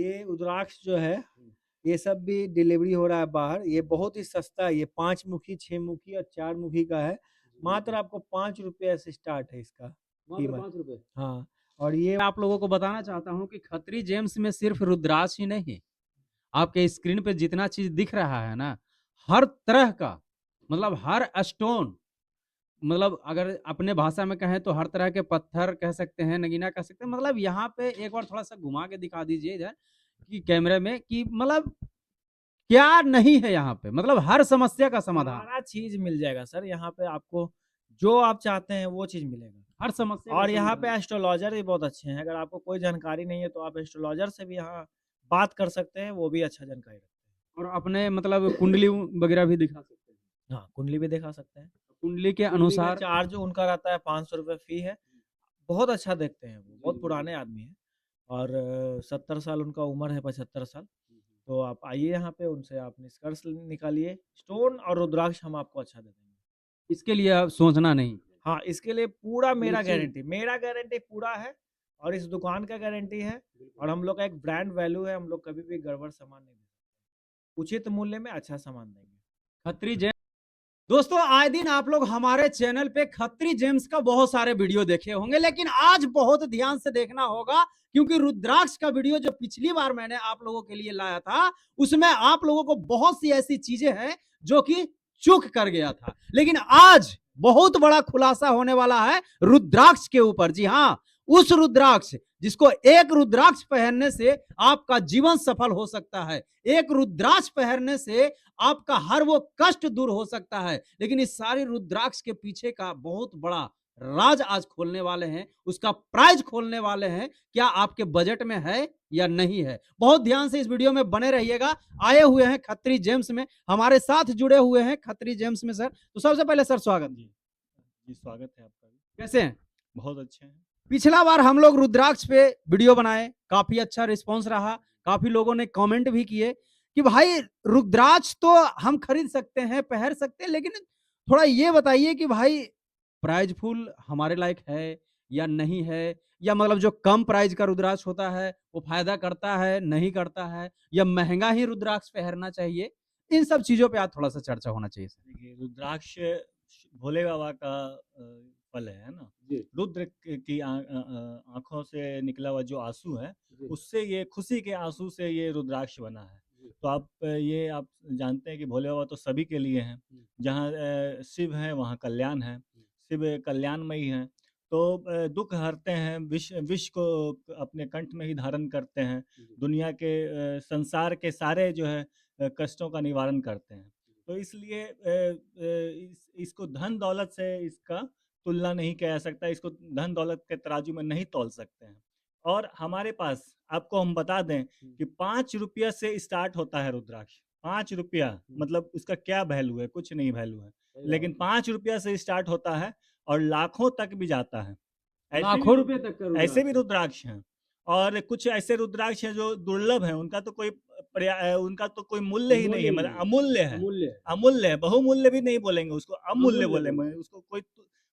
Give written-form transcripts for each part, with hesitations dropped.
ये रुद्राक्ष जो है, ये सब भी डिलीवरी हो रहा है बाहर। ये बहुत ही सस्ता है, ये 5 मुखी, 6 मुखी और 4 मुखी का है। मात्र आपको 5 रुपये से स्टार्ट है इसका मात्र कीमत। 5 रुपए। हाँ, और ये मैं आप लोगों को बताना चाहता हूँ कि खत्री जेम्स में सिर्फ रुद्राक्ष ही नहीं, आपके स्क्रीन पे जितना चीज दिख रहा है ना, हर तरह का, मतलब हर स्टोन, मतलब अगर अपने भाषा में कहें तो हर तरह के पत्थर कह सकते हैं, नगीना कह सकते हैं। मतलब यहाँ पे एक बार थोड़ा सा घुमा के दिखा दीजिए इधर कि कैमरे में, कि मतलब क्या नहीं है यहाँ पे, मतलब हर समस्या का समाधान, सारा चीज़ मिल जाएगा सर यहाँ पे आपको, जो आप चाहते हैं वो चीज़ मिलेगा। हर समस्या का और यहाँ समाधान। पे एस्ट्रोलॉजर भी बहुत अच्छे हैं, अगर आपको कोई जानकारी नहीं है तो आप एस्ट्रोलॉजर से भी यहाँ बात कर सकते हैं, वो भी अच्छा जानकारी रखते हैं। और अपने मतलब कुंडली वगैरह भी दिखा सकते हैं। हाँ, कुंडली भी दिखा सकते हैं। कुंडली के कुंडली का अनुसार चार्ज उनका रहता है 500 रुपये फ़ी है। बहुत अच्छा देखते हैं वो, बहुत पुराने आदमी हैं और 70 साल उनका उम्र है, 75 साल। तो आप आइए यहाँ पे, उनसे आप निष्कर्ष निकालिए, स्टोन और रुद्राक्ष हम आपको अच्छा दे देंगे। इसके लिए आप सोचना नहीं। हाँ, इसके लिए पूरा निश्चिंत। मेरा गारंटी पूरा है और इस दुकान का गारंटी है और हम लोग का एक ब्रांड वैल्यू है, हम लोग कभी भी गड़बड़ सामान नहीं देंगे। उचित मूल्य में अच्छा सामान देंगे। खत्री जेम्स। दोस्तों, आए दिन आप लोग हमारे चैनल पे खत्री जेम्स का बहुत सारे वीडियो देखे होंगे, लेकिन आज बहुत ध्यान से देखना होगा, क्योंकि रुद्राक्ष का वीडियो जो पिछली बार मैंने आप लोगों के लिए लाया था, उसमें आप लोगों को बहुत सी ऐसी चीजें हैं जो कि चूक कर गया था। लेकिन आज बहुत बड़ा खुलासा होने वाला है रुद्राक्ष के ऊपर। जी हाँ, उस रुद्राक्ष जिसको एक रुद्राक्ष पहनने से आपका जीवन सफल हो सकता है, एक रुद्राक्ष पहनने से आपका हर वो कष्ट दूर हो सकता है। लेकिन इस सारी रुद्राक्ष के पीछे का बहुत बड़ा राज आज खोलने वाले हैं, उसका प्राइज खोलने वाले हैं। क्या आपके बजट में है या नहीं है? बहुत ध्यान से इस वीडियो में बने रहिएगा। आए हुए हैं खत्री जेम्स में, हमारे साथ जुड़े हुए हैं खत्री जेम्स में सर। तो सबसे पहले सर स्वागत जी। जी, स्वागत है आपका भी। कैसे हैं? बहुत अच्छे हैं। पिछला बार हम लोग रुद्राक्ष पे वीडियो बनाए, काफी अच्छा रिस्पॉन्स रहा, काफी लोगों ने कमेंट भी किए कि भाई रुद्राक्ष तो हम खरीद सकते हैं, पहन सकते हैं, लेकिन थोड़ा ये बताइए कि भाई प्राइज फुल हमारे लायक है या नहीं है, या मतलब जो कम प्राइस का रुद्राक्ष होता है वो फायदा करता है नहीं करता है, या महंगा ही रुद्राक्ष पहनना चाहिए। इन सब चीजों पे आज थोड़ा सा चर्चा होना चाहिए सर। देखिए, रुद्राक्ष भोले बाबा का फल है ना? जी रुद्र की आँखों से निकला हुआ जो आँसू है, जी उससे ये खुशी के आँसू से ये रुद्राक्ष बना है। जी। तो ये आप जानते हैं कि भोले बाबा तो सभी के लिए हैं। जहाँ शिव हैं, वहाँ कल्याण है। शिव कल्याणमयी हैं। तो दुःख हरते हैं, विष को अपने कंठ में ही धारण करते हैं। दुनिया के संसार के सारे जो है कष्टों का निवारण करते हैं। तो इसलिए इसको धन दौलत से इसका तुलना नहीं किया जा सकता, इसको धन दौलत के तराजू में नहीं तौल सकते हैं। और हमारे पास आपको हम बता दें कि 5 रुपया से स्टार्ट होता है रुद्राक्ष। 5 रुपया मतलब उसका क्या वैल्यू है? कुछ नहीं वैल्यू है। लेकिन 5 रुपया से स्टार्ट होता है और लाखों तक भी जाता है। लाखों रुपए तक का ऐसे भी रुद्राक्ष। रुद्राक्ष हैं और कुछ ऐसे रुद्राक्ष हैं जो दुर्लभ हैं, उनका तो कोई मूल्य ही नहीं अमूल्य है, ही मतलब है, अमूल्य है। अमूल्य है, अमूल्य है, बहुमूल्य भी नहीं बोलेंगे उसको, अमूल्य अमूल्य बोलेंगे। बोलते हैं। उसको कोई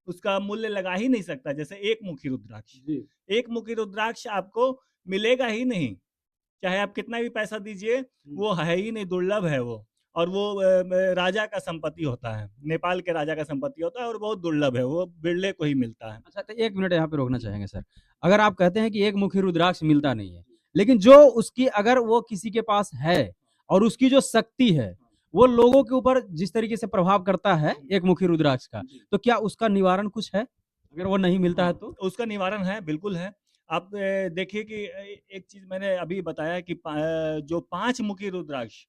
उसका मूल्य लगा ही नहीं सकता। जैसे एक मुखी रुद्राक्ष, जी एक मुखी रुद्राक्ष आपको मिलेगा ही नहीं। चाहे आप कितना भी पैसा दीजिए, वो है ही नहीं, दुर्लभ है वो। और वो राजा का संपत्ति होता है, नेपाल के राजा का संपत्ति होता है और बहुत दुर्लभ है, वो बिरले को ही मिलता है। अच्छा, तो एक मिनट यहाँ पे रोकना चाहेंगे सर। अगर आप कहते हैं कि एक मुखी रुद्राक्ष मिलता नहीं है, लेकिन जो उसकी अगर वो किसी के पास है और उसकी जो शक्ति है वो लोगों के ऊपर जिस तरीके से प्रभाव करता है एक मुखी रुद्राक्ष का, तो क्या उसका निवारण कुछ है अगर वो नहीं मिलता है हाँ, तो? उसका निवारण है, बिल्कुल है। आप देखिए कि एक चीज़ मैंने अभी बताया कि जो 5 मुखी रुद्राक्ष,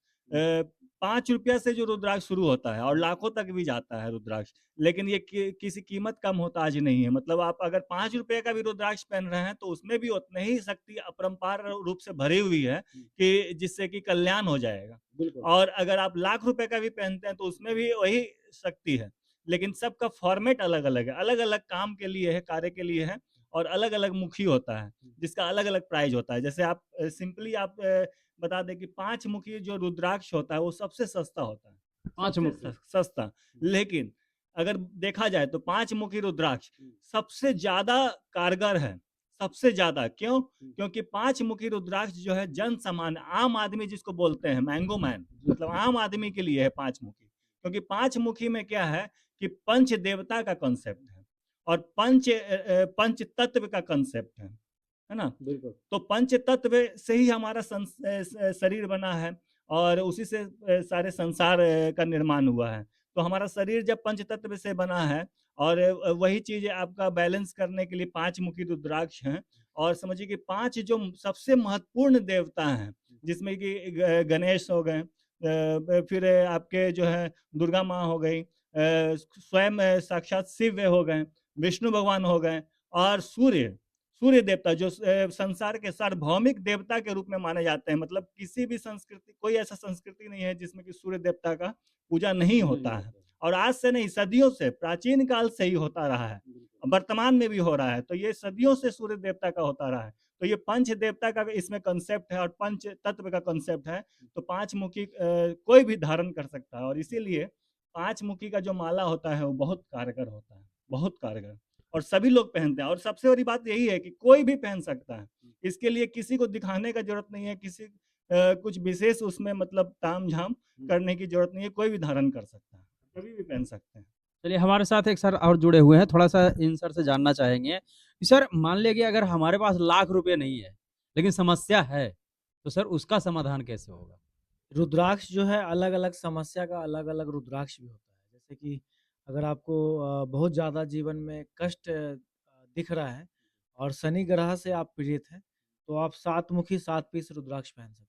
5 रुपया से जो रुद्राक्ष शुरू होता है और लाखों तक भी जाता है रुद्राक्ष। लेकिन ये किसी कीमत का मोहताज नहीं है। मतलब आप अगर 5 रुपये का भी रुद्राक्ष पहन रहे हैं, तो उसमें भी उतनी ही शक्ति अपरंपार रूप से भरी हुई है कि जिससे कि कल्याण हो जाएगा। बिल्कुल। और अगर आप लाख रुपए का भी पहनते हैं, तो उसमें भी वही शक्ति है। लेकिन सबका फॉर्मेट अलग-अलग है, अलग-अलग काम के लिए है, कार्य के लिए है और अलग-अलग मुखी होता है, जिसका अलग-अलग प्राइस होता है। जैसे आप सिंपली आप बता दें कि 5 मुखी जो रुद्राक्ष होता है, वो सबसे सस्ता होता है, पांच सबसे मुखी। सस्ता। लेकिन अगर देखा जाए तो 5 मुखी रुद्राक्ष सबसे ज़्यादा कारगर है, सबसे ज़्यादा क्यों? क्योंकि 5 मुखी रुद्राक्ष जो है जन सामान्य आम आदमी जिसको बोलते हैं मैंगो मैन, मतलब आम आदमी के लिए है 5 मुखी। क्योंकि 5 मुखी में क्या है कि पंच देवता का कॉन्सेप्ट है और पंच तत्व का कॉन्सेप्ट है ना? बिल्कुल। तो पंच तत्व से ही हमारा शरीर बना है और उसी से सारे संसार का निर्माण हुआ है। तो हमारा शरीर जब पंच तत्व से बना है और वही चीज़ आपका बैलेंस करने के लिए 5 मुखी रुद्राक्ष हैं और समझिए कि 5 जो सबसे महत्वपूर्ण देवता हैं, जिसमें कि गणेश हो गए, फिर आपके जो है दुर्गा माँ हो गई, स्वयं साक्षात शिव हो गए, विष्णु भगवान हो गए और सूर्य देवता जो संसार के सार्वभौमिक देवता के रूप में माने जाते हैं। मतलब किसी भी संस्कृति कोई ऐसा संस्कृति नहीं है जिसमें कि सूर्य देवता का पूजा नहीं होता है और आज से नहीं सदियों से प्राचीन काल से ही होता रहा है, वर्तमान में भी हो रहा है। तो ये सदियों से सूर्य देवता का होता रहा है। तो ये पंच देवता का इसमें कॉन्सेप्ट है और पंच तत्व का कॉन्सेप्ट है। तो 5 मुखी कोई भी धारण कर सकता है और इसीलिए 5 मुखी का जो माला होता है वो बहुत कारगर होता है, बहुत कारगर। और सभी लोग पहनते हैं और सबसे बड़ी बात यही है कि कोई भी पहन सकता है। इसके लिए किसी को दिखाने का ज़रूरत नहीं है, किसी कुछ विशेष उसमें मतलब ताम-झाम करने की ज़रूरत नहीं है, कोई भी धारण कर सकता है, कभी भी पहन सकते हैं। चलिए हमारे साथ एक सर और जुड़े हुए हैं, थोड़ा-सा इन सर से जानना चाहेंगे कि सर मान लीजिए अगर हमारे पास लाख रुपए नहीं है, लेकिन समस्या है, तो सर उसका समाधान कैसे होगा? रुद्राक्ष जो है अलग-अलग समस्या का अलग-अलग रुद्राक्ष भी होता है। जैसे कि अगर आपको बहुत ज़्यादा जीवन में कष्ट दिख रहा है और शनि ग्रह से आप पीड़ित हैं, तो आप 7 मुखी 7 पीस रुद्राक्ष पहन सकते हैं।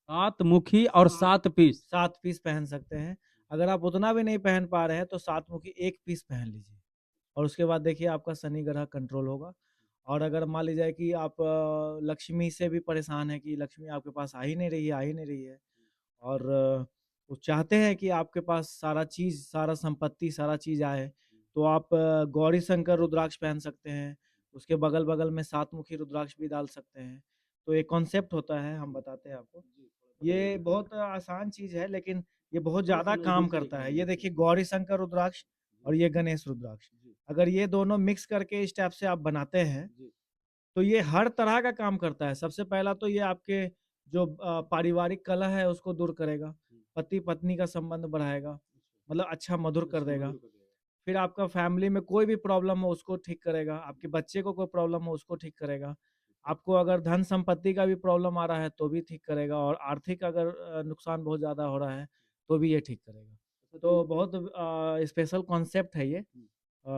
7 मुखी और 7 पीस। 7 पीस पहन सकते हैं। अगर आप उतना भी नहीं पहन पा रहे हैं तो 7 मुखी 1 पीस पहन लीजिए और उसके बाद देखिए आपका शनि ग्रह कंट्रोल होगा। और अगर मान लीजिए कि आप लक्ष्मी से भी परेशान हैं कि लक्ष्मी आपके पास आ ही नहीं रही है, आ ही नहीं रही है और वो चाहते हैं कि आपके पास सारा चीज़, सारा संपत्ति, सारा चीज़ आए, तो आप गौरी शंकर रुद्राक्ष पहन सकते हैं। उसके बगल-बगल में 7 मुखी रुद्राक्ष भी डाल सकते हैं। तो एक कॉन्सेप्ट होता है, हम बताते हैं आपको। ये बहुत आसान चीज़ है लेकिन ये बहुत ज़्यादा काम करता है। ये देखिए गौरी शंकर रुद्राक्ष और ये गणेश रुद्राक्ष। अगर ये दोनों मिक्स करके इस टाइप से आप बनाते हैं, तो ये हर तरह का काम करता है। सबसे पहला तो ये आपके जो पारिवारिक कलह है उसको दूर करेगा, पति-पत्नी का संबंध बढ़ाएगा, मतलब अच्छा मधुर कर देगा। फिर आपका फैमिली में कोई भी प्रॉब्लम हो उसको ठीक करेगा, आपके बच्चे को कोई प्रॉब्लम हो उसको ठीक करेगा। आपको अगर धन संपत्ति का भी प्रॉब्लम आ रहा है तो भी ठीक करेगा और आर्थिक अगर नुकसान बहुत ज़्यादा हो रहा है, तो भी ये ठीक करेगा। तो बहुत स्पेशल कॉन्सेप्ट है ये।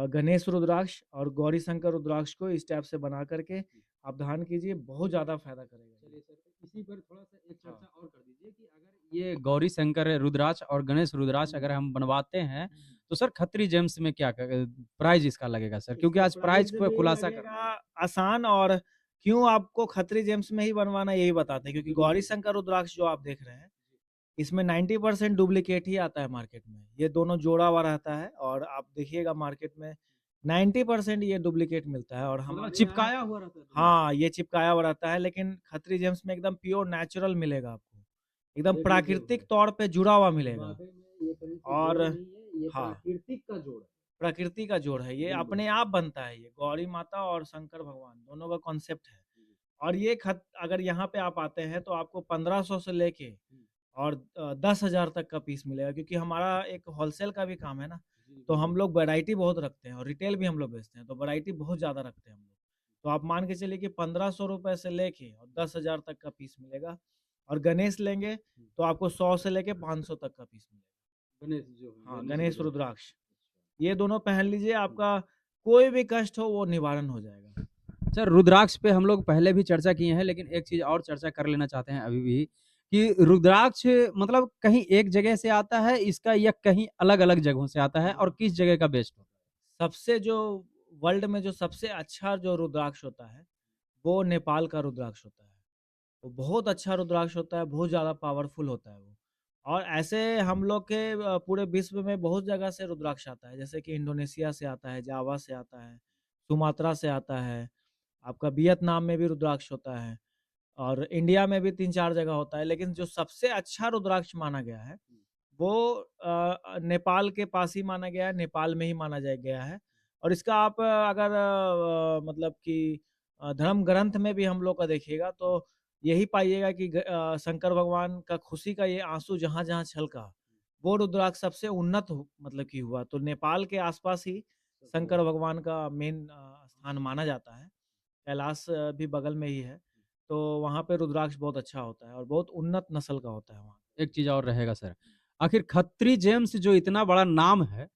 गणेश रुद्राक्ष और गौरी शंकर रुद्राक्ष को इस टाइप से बना करके आप धारण कीजिए, बहुत ज़्यादा फ़ायदा करेगा। चलिए सर, तो इसी पर थोड़ा-सा एक चर्चा और कर दीजिए कि अगर ये गौरी शंकर रुद्राक्ष और गणेश रुद्राक्ष अगर हम बनवाते हैं, तो सर खत्री जेम्स में क्या प्राइस इसका लगेगा सर? क्योंकि आज प्राइस को भी खुलासा कर लगेगा आसान और क्यों आपको खत्री जेम्स में ही बनवाना है यही बताते हैं क्योंकि गौरी शंकर रुद्राक्ष जो आप देख रहे हैं, इसमें 90% डुप्लीकेट ही आता है मार्केट में। ये दोनों जोड़ा हुआ रहता है और आप देखिएगा मार्केट में 90% ये डुप्लीकेट मिलता है और मतलब हमारे यहाँ चिपकाया हुआ रहता है दोनों? हाँ, ये चिपकाया हुआ रहता है लेकिन खत्री जेम्स में एकदम प्योर नेचुरल मिलेगा आपको। एकदम ये जो प्राकृतिक है, तौर पे जुड़ा हुआ मिलेगा वाक़ई में ये कहीं से और जोड़ नहीं है, ये हाँ, प्राकृतिक का जोड़ है। प्रकृति का जोड़ है। ये बिल्कुल। अपने आप बनता है ये, गौरी माता और शंकर भगवान दोनों का कॉन्सेप्ट है। और ये खत अगर यहाँ पे आप आते हैं तो आपको 1500 से लेके और 10,000 तक का पीस मिलेगा क्योंकि हमारा एक होलसेल का भी काम है ना, तो हम लोग वैरायटी बहुत रखते हैं और रिटेल भी हम लोग बेचते हैं, तो वैरायटी बहुत ज़्यादा रखते हैं हम लोग। तो आप मान के चलिए कि 1500 रुपए से लेके और 10,000 तक का पीस मिलेगा और गणेश लेंगे तो आपको 100 से लेके 500 तक का पीस मिलेगा। गणेश जो है, हाँ, गणेश गणेश रुद्राक्ष। रुद्राक्ष। ये दोनों पहन लीजिए, आपका कोई भी कष्ट हो वो निवारण हो जाएगा। सर रुद्राक्ष पे हम लोग पहले भी चर्चा किए हैं, लेकिन एक चीज़ और चर्चा कर लेना चाहते हैं अभी भी कि रुद्राक्ष मतलब कहीं एक जगह से आता है इसका या कहीं अलग-अलग जगहों से आता है और किस जगह का बेस्ट होता है? सबसे जो वर्ल्ड में जो सबसे अच्छा जो रुद्राक्ष होता है, वो नेपाल का रुद्राक्ष होता है। वो बहुत अच्छा रुद्राक्ष होता है, बहुत ज़्यादा पावरफुल होता है वो। और ऐसे हम लोग के पूरे विश्व में बहुत जगह से रुद्राक्ष आता है, जैसे कि इंडोनेशिया से आता है, जावा से आता है, सुमात्रा से आता है, आपका वियतनाम में भी रुद्राक्ष होता है और इंडिया में भी 3-4 जगह होता है। लेकिन जो सबसे अच्छा रुद्राक्ष माना गया है, वो नेपाल के पास ही माना गया है, नेपाल में ही माना गया है और इसका आप अगर मतलब कि धर्म ग्रंथ में भी हम लोग का देखिएगा तो यही पाइएगा कि शंकर भगवान का खुशी का ये आँसू जहाँ-जहाँ छलका, वो रुद्राक्ष सबसे उन्नत मतलब कि हुआ। तो नेपाल के आस-पास ही शंकर भगवान का मेन स्थान माना जाता है। कैलाश भी बगल में ही है। तो वहाँ पे रुद्राक्ष बहुत अच्छा होता है और बहुत उन्नत नस्ल का होता है वहाँ। एक चीज़ और रहेगा सर, आखिर खत्री जेम्स जो इतना बड़ा नाम है,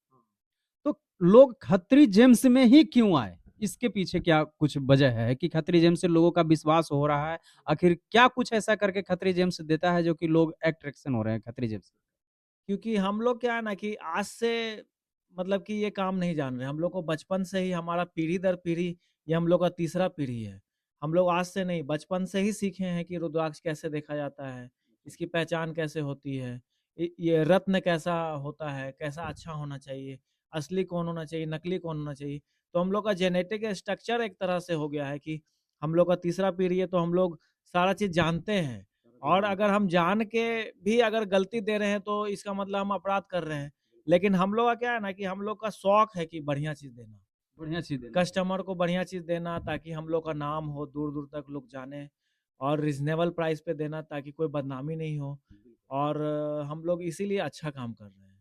तो लोग खत्री जेम्स में ही क्यों आए? इसके पीछे क्या कुछ वजह है कि खत्री जेम्स से लोगों का विश्वास हो रहा है? आखिर क्या कुछ ऐसा करके खत्री जेम्स देता है जो कि लोग अट्रैक्शन हो रहे हैं खत्री जेम्स? क्योंकि हम लोग क्या है ना कि आज से मतलब कि ये काम नहीं जान रहे। हम लोग को बचपन से ही हमारा पीढ़ी दर पीढ़ी ये हम लोग का तीसरा पीढ़ी है। हम लोग आज से नहीं बचपन से ही सीखे हैं कि रुद्राक्ष कैसे देखा जाता है, इसकी पहचान कैसे होती है, ये रत्न कैसा होता है, कैसा अच्छा होना चाहिए, असली कौन होना चाहिए, नकली कौन होना चाहिए। तो हम लोग का जेनेटिक स्ट्रक्चर एक तरह से हो गया है कि हम लोग का तीसरा पीढ़ी है तो हम लोग सारा चीज़ जानते हैं। और अगर हम जान के भी अगर गलती दे रहे हैं तो इसका मतलब हम अपराध कर रहे हैं। लेकिन हम लोग का क्या है ना कि हम लोग का शौक है कि बढ़िया चीज़ देना। बढ़िया चीज़ देना। कस्टमर को बढ़िया चीज़ देना ताकि हम लोग का नाम हो, दूर-दूर तक लोग जानें और रीज़नेबल प्राइस पे देना ताकि कोई बदनामी नहीं हो और हम लोग इसीलिए अच्छा काम कर रहे हैं।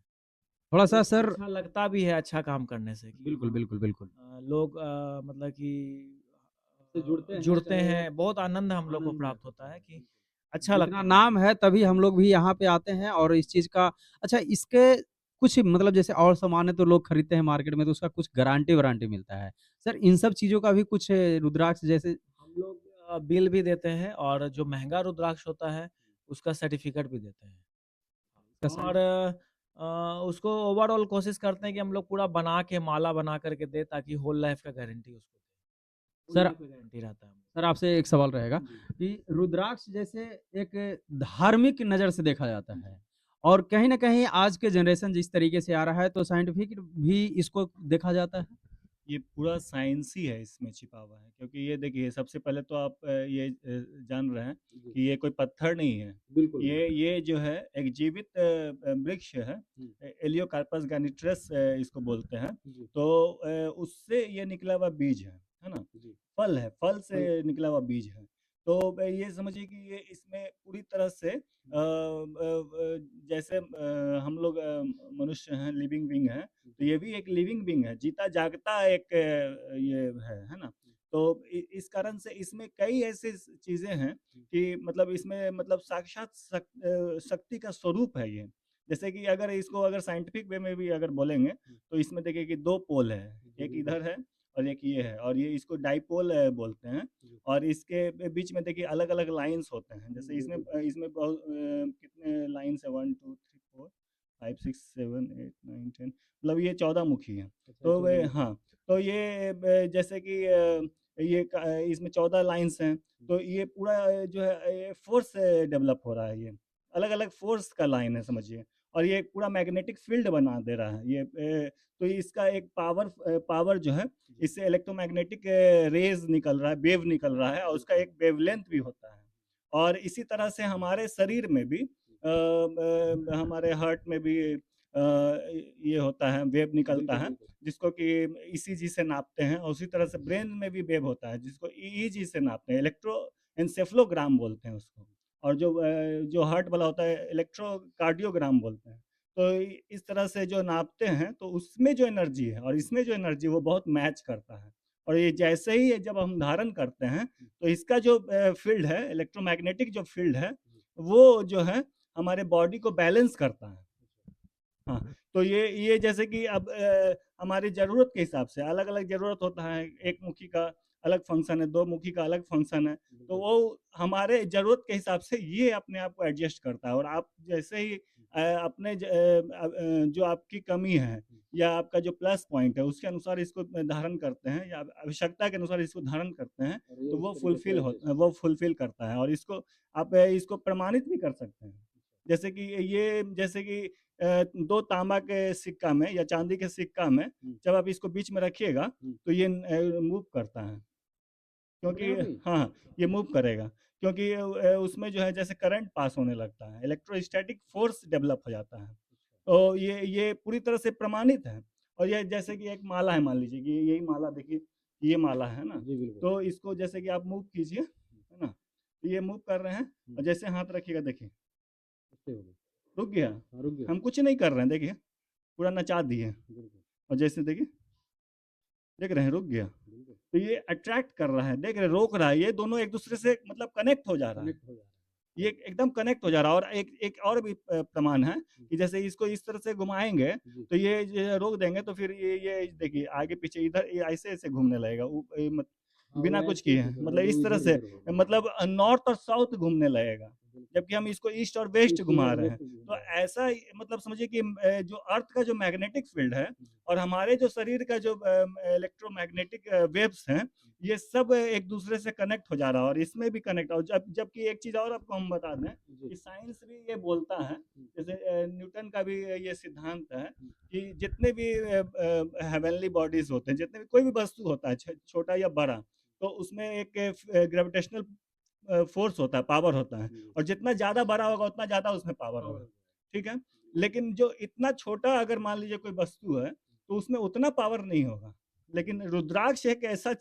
थोड़ा-सा सर अच्छा लगता भी है अच्छा काम करने से कि बिल्कुल, हाँ बिल्कुल, बिल्कुल। लोग मतलब कि से जुड़ते हैं, जुड़ते चाहे हैं, बहुत आनंद हम लोग को आनंद प्राप्त महसूस होता है कि होता है। अच्छा जितना लगता है। नाम है तभी हम लोग भी यहाँ पे आते हैं और इस चीज़ का अच्छा इसके कुछ मतलब जैसे और सामान है तो लोग खरीदते हैं मार्केट में तो उसका कुछ गारंटी-वारंटी मिलता है। सर इन सब चीज़ों का भी कुछ रुद्राक्ष जैसे हम लोग बिल भी देते हैं और जो महँगा रुद्राक्ष होता है, उसका सर्टिफ़िकेट भी देते हैं। का और उसको ओवरऑल कोशिश करते हैं कि हम लोग पूरा बना के माला बना कर के दें ताकि होल लाइफ़ का गारंटी उसको दें। होल सर लाइफ़ का गारंटी रहता है। सर आपसे एक सवाल रहेगा कि रुद्राक्ष जैसे एक धार्मिक नज़र से देखा जाता है और कहीं न कहीं आज के जनरेशन जिस तरीके से आ रहा है तो साइंटिफिक भी इसको देखा जाता है। ये पूरा साइंस ही है इसमें छिपा हुआ है क्योंकि ये देखिए सबसे पहले तो आप ये जान रहे हैं जी, कि ये कोई पत्थर नहीं है। बिल्कुल, ये जो है एक जीवित वृक्ष है। हुँ, एलियोकार्पस गैनिट्रस इसको बोलते हैं। जी, तो उससे ये निकला हुआ बीज है ना? जी। फल है, फल फल से निकला हुआ बीज है। तो ये समझिए कि ये इसमें पूरी तरह से जैसे हम लोग मनुष्य हैं, लिविंग बीइंग हैं, तो ये भी एक लिविंग बीइंग है, जीता जागता एक ये है ना? तो इस कारण से इसमें कई ऐसी चीज़ें हैं कि मतलब इसमें मतलब साक्षात शक्ति का स्वरूप है ये। जैसे कि अगर इसको अगर साइंटिफिक वे में भी अगर बोलेंगे, तो इसमें देखिए कि 2 पोल है, एक इधर है और एक ये है और ये इसको डाइपोल बोलते हैं और इसके बीच में देखिए अलग-अलग लाइन्स होते हैं। जैसे इसमें बहुत कितने लाइन्स है 1, 2, 3, 4, 5, 6, 7, 8, 9, 10 मतलब ये 14 मुखी हैं। अच्छा तो वे 14 हाँ, तो ये जैसे कि ये इसमें 14 लाइन्स हैं, तो ये पूरा जो है ये फ़ोर्स डेवलप हो रहा है ये। अलग-अलग फ़ोर्स का लाइन है समझिए और ये पूरा मैग्नेटिक फ़ील्ड बना दे रहा है। ये तो इसका एक पावर जो है इससे इलेक्ट्रोमैग्नेटिक रेज़ निकल रहा है, वेव निकल रहा है और उसका एक वेवलेंथ भी होता है। और इसी तरह से हमारे शरीर में भी हमारे हार्ट में भी ये होता है, वेव निकलता बिल्कुल, है, बिल्कुल। जिसको कि ईसीजी से नापते हैं और उसी तरह से ब्रेन में भी वेव होता है, जिसको ईईजी से नापते हैं, इलेक्ट्रोएन्सेफेलोग्राम बोलते हैं उसको। और जो हार्ट वाला होता है, इलेक्ट्रोकार्डियोग्राम बोलते हैं। तो इस तरह से जो नापते हैं, तो उसमें जो एनर्जी है और इसमें जो एनर्जी है, वो बहुत मैच करता है। और ये जैसे ही ये जब हम धारण करते हैं, तो इसका जो फ़ील्ड है, इलेक्ट्रोमैग्नेटिक जो फ़ील्ड है, वो जो है हमारे बॉडी को बैलेंस करता है। हाँ, तो ये जैसे कि अब हमारी ज़रूरत के हिसाब से अलग-अलग ज़रूरत होता है, एक मुखी का अलग फ़ंक्शन है, 2 मुखी का अलग फ़ंक्शन है, तो वो हमारे ज़रूरत के हिसाब से ये अपने आप को एडजस्ट करता है और आप जैसे ही जो आपकी कमी है या आपका जो प्लस पॉइंट है, उसके अनुसार इसको धारण करते हैं या आवश्यकता के अनुसार इसको धारण करते हैं, और ये तो उस तरीके से एडजस्ट वो फुलफ़िल करता है और आप इसको प्रमाणित भी कर सकते हैं। जैसे कि 2 तांबा के सिक्का में या चांदी के सिक्का में हुँ, जब आप इसको बीच में रखिएगा, हुँ। तो ये मूव करता है। अपने क्योंकि आप ही? हाँ, ये मूव करेगा क्योंकि उसमें जो है जैसे करंट पास होने लगता है, इलेक्ट्रोस्टैटिक फ़ोर्स डेवलप हो जाता है। तो ये पूरी तरह से प्रमाणित है और ये जैसे कि एक माला है मान लीजिए कि यही माला देखिए, ये माला है ना, जी बिल्कुल। तो इसको जैसे कि आप मूव कीजिए, है ना, तो ये मूव कर रहे हैं और जैसे हाथ रखिएगा देखिए ऐसे हो गया। रुक गया, हाँ, रुक गया। हम कुछ नहीं कर रहे हैं, देखिए पूरा नचा दिए बिल्कुल, और जैसे देखिए देख रहे हैं रुक गया, बिल्कुल। तो ये अट्रैक्ट कर रहा है, देख रहे हैं, रोक रहा है, ये दोनों एक दूसरे से मतलब कनेक्ट हो जा रहा है, कनेक्ट हो जा रहा है। ये एकदम कनेक्ट हो जा रहा है। और एक एक और भी प्रमाण है कि जैसे इसको इस तरह से घुमाएंगे जी। तो ये रोक देंगे तो फिर ये देखिए आगे पीछे इधर ये ऐसे ऐसे घूमने लगेगा, हाँ, बिना वो कुछ ऐसे ही किए, घूम रहा है, मतलब वो इस तरह से, इधर-उधर होगा। मतलब नॉर्थ और साउथ घूमने लगेगा, बिल्कुल। जबकि हम इसको ईस्ट और वेस्ट ईस्ट घुमा और रहे हैं। वेस्ट घूम तो रहा है। ऐसा ही मतलब समझिए कि जो अर्थ का जो मैग्नेटिक फील्ड है जी। और हमारे जो शरीर का जो इलेक्ट्रोमैग्नेटिक वेव्स हैं, ये सब एक दूसरे से कनेक्ट हो जा रहा है और इसमें भी कनेक्ट हो, जबकि एक चीज़ और आपको हम बता दें जी। कि साइंस भी ये बोलता है, जैसे न्यूटन का भी ये सिद्धांत है कि जितने भी हेवनली बॉडीज होते हैं, जितने भी कोई भी वस्तु होता है, छोटा या बड़ा, तो उसमें एक ग्रेविटेशनल फोर्स होता है, पावर होता है, जी। और जितना ज़्यादा बड़ा होगा उतना ज़्यादा उसमें पावर पावर होगा, हो ठीक है। लेकिन जो इतना छोटा अगर मान लीजिए कोई वस्तु है तो उसमें उतना पावर नहीं होगा। लेकिन रुद्राक्ष एक ऐसा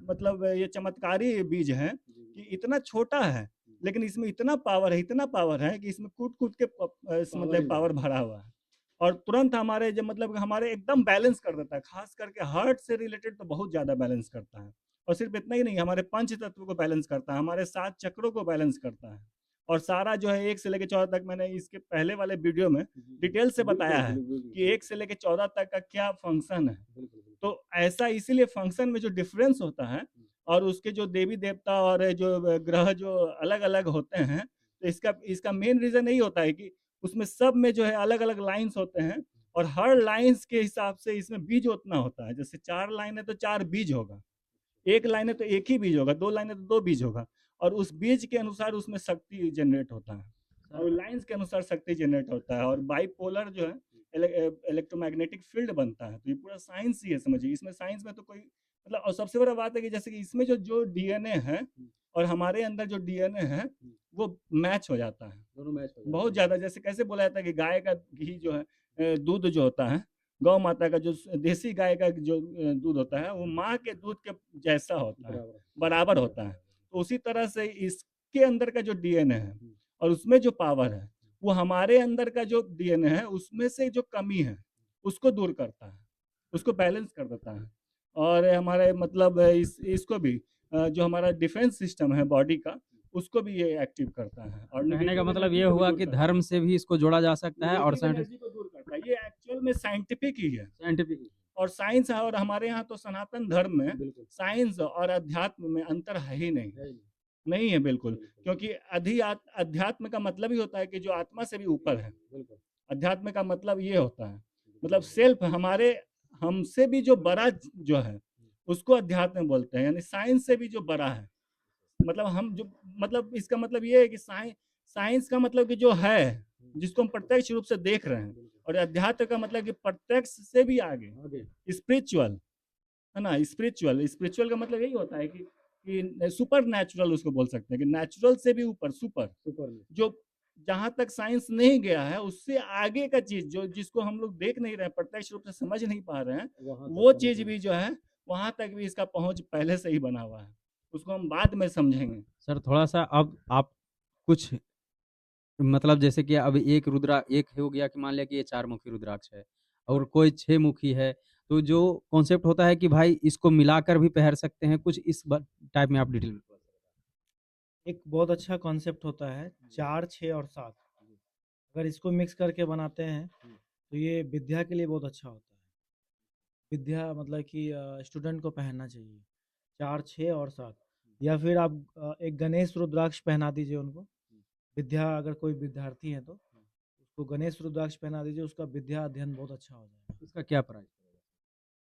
मतलब ये चमत्कारी बीज है कि इतना छोटा है लेकिन इसमें इतना पावर है कि इसमें कूट-कूट के पावर ही मतलब पावर भरा हुआ है। और तुरंत हमारे जो मतलब हमारे एकदम बैलेंस कर देता है, ख़ास करके हार्ट से रिलेटेड तो बहुत ज़्यादा बैलेंस करता है। और सिर्फ़ इतना ही नहीं, हमारे पंच तत्व को बैलेंस करता है, हमारे 7 चक्रों को बैलेंस करता है। और सारा जो है 1 से लेके 14 तक, मैंने इसके पहले वाले वीडियो में डिटेल से बताया है कि 1 से लेके 14 तक का क्या फ़ंक्शन है। तो ऐसा इसीलिए फ़ंक्शन में जो डिफ़रेंस होता है और उसके जो देवी-देवता और जो ग्रह जो अलग-अलग होते हैं, तो इसका इसका मेन रीज़न यही होता है कि उसमें सब में जो है अलग-अलग लाइन्स होते हैं और हर लाइन्स के हिसाब से इसमें बीज उतना होता है। जैसे 4 लाइन है तो 4 बीज होगा, 1 लाइन है तो 1 ही बीज होगा, 2 लाइन है तो 2 बीज होगा और उस बीज के अनुसार उसमें शक्ति जनरेट होता है और लाइन्स के अनुसार शक्ति जनरेट होता है और बाइपोलर जो है इलेक्ट्रोमैग्नेटिक फील्ड बनता है। तो ये पूरा साइंस ही है, समझिए। इसमें साइंस में तो कोई मतलब, और सबसे बड़ा बात है कि जैसे कि इसमें जो डीएनए है और हमारे अंदर जो डीएनए है वो मैच हो जाता है। दोनों मैच हो जाते बहुत हैं। ज़्यादा, जैसे कैसे बोला जाता है कि गाय का घी जो है दूध जो होता है, गौ माता का जो देसी गाय का जो दूध होता है वो माँ के दूध के जैसा होता है, बराबर होता है। तो उसी तरह से इसके अंदर का जो डीएनए है और उसमें जो पावर है, वो हमारे अंदर का जो डीएनए है उसमें से जो कमी है उसको दूर करता है, उसको बैलेंस कर देता है। और हमारे मतलब इसको भी जो हमारा डिफेंस सिस्टम है बॉडी का, उसको भी ये एक्टिव करता है और कहने का नेगेटिव मतलब एनर्जी ये को भी हुआ दूर कि करता है। धर्म से भी इसको जोड़ा जा सकता है और नेगेटिव एनर्जी को दूर करता है। ये एक्चुअल में साइंटिफिक ही है साइंटिफिक और साइंस है, और हमारे यहाँ तो सनातन धर्म में बिल्कुल साइंस और अध्यात्म में अंतर है ही नहीं। है ही नहीं। नहीं है बिल्कुल, क्योंकि अध्यात्म का मतलब ही होता है कि जो आत्मा से भी ऊपर है। बिल्कुल अध्यात्म का मतलब ये होता है, मतलब सेल्फ, हमारे हमसे भी जो बड़ा जो है उसको अध्यात्म बोलते हैं, यानी साइंस से भी जो बड़ा है। मतलब हम जो मतलब इसका मतलब ये है कि साइंस का मतलब कि जो है, जिसको हम प्रत्यक्ष रूप से देख रहे हैं, और अध्यात्म का मतलब कि प्रत्यक्ष से भी आगे, आगे स्पिरिचुअल, है ना। स्पिरिचुअल स्पिरिचुअल का मतलब यही होता है कि सुपर नेचुरल उसको बोल सकते हैं, कि नेचुरल से भी ऊपर, सुपर, सुपर में जो जहाँ तक साइंस नहीं गया है उससे आगे का चीज़, जो जिसको हम लोग देख नहीं रहे हैं, प्रत्यक्ष रूप से समझ नहीं पा रहे हैं, वहाँ तक वो पहुँच चीज़ गए। भी जो है वहाँ तक भी इसका पहुँच पहले से ही बना हुआ है। उसको हम बाद में समझेंगे। सर थोड़ा-सा अब आप कुछ मतलब जैसे कि अब एक हो गया कि मान लिया कि ये 4 मुखी रुद्राक्ष है और कोई 6 मुखी है, तो जो कॉन्सेप्ट होता है कि भाई इसको मिलाकर भी पहन सकते हैं, कुछ इस ब टाइप में आप डिटेल में थोड़ा-सा एक बहुत अच्छा कॉन्सेप्ट होता है 4, 6 और 7। अगर इसको मिक्स करके बनाते हैं तो ये विद्या के लिए बहुत अच्छा होता है। विद्या मतलब कि स्टूडेंट को पहनना चाहिए 4, 6 और 7, या फिर आप एक गणेश रुद्राक्ष पहना दीजिए उनको। विद्या, अगर कोई विद्यार्थी है तो उसको गणेश रुद्राक्ष पहना दीजिए, उसका विद्या अध्ययन बहुत अच्छा हो जाएगा। इसका क्या प्राइस पड़ेगा?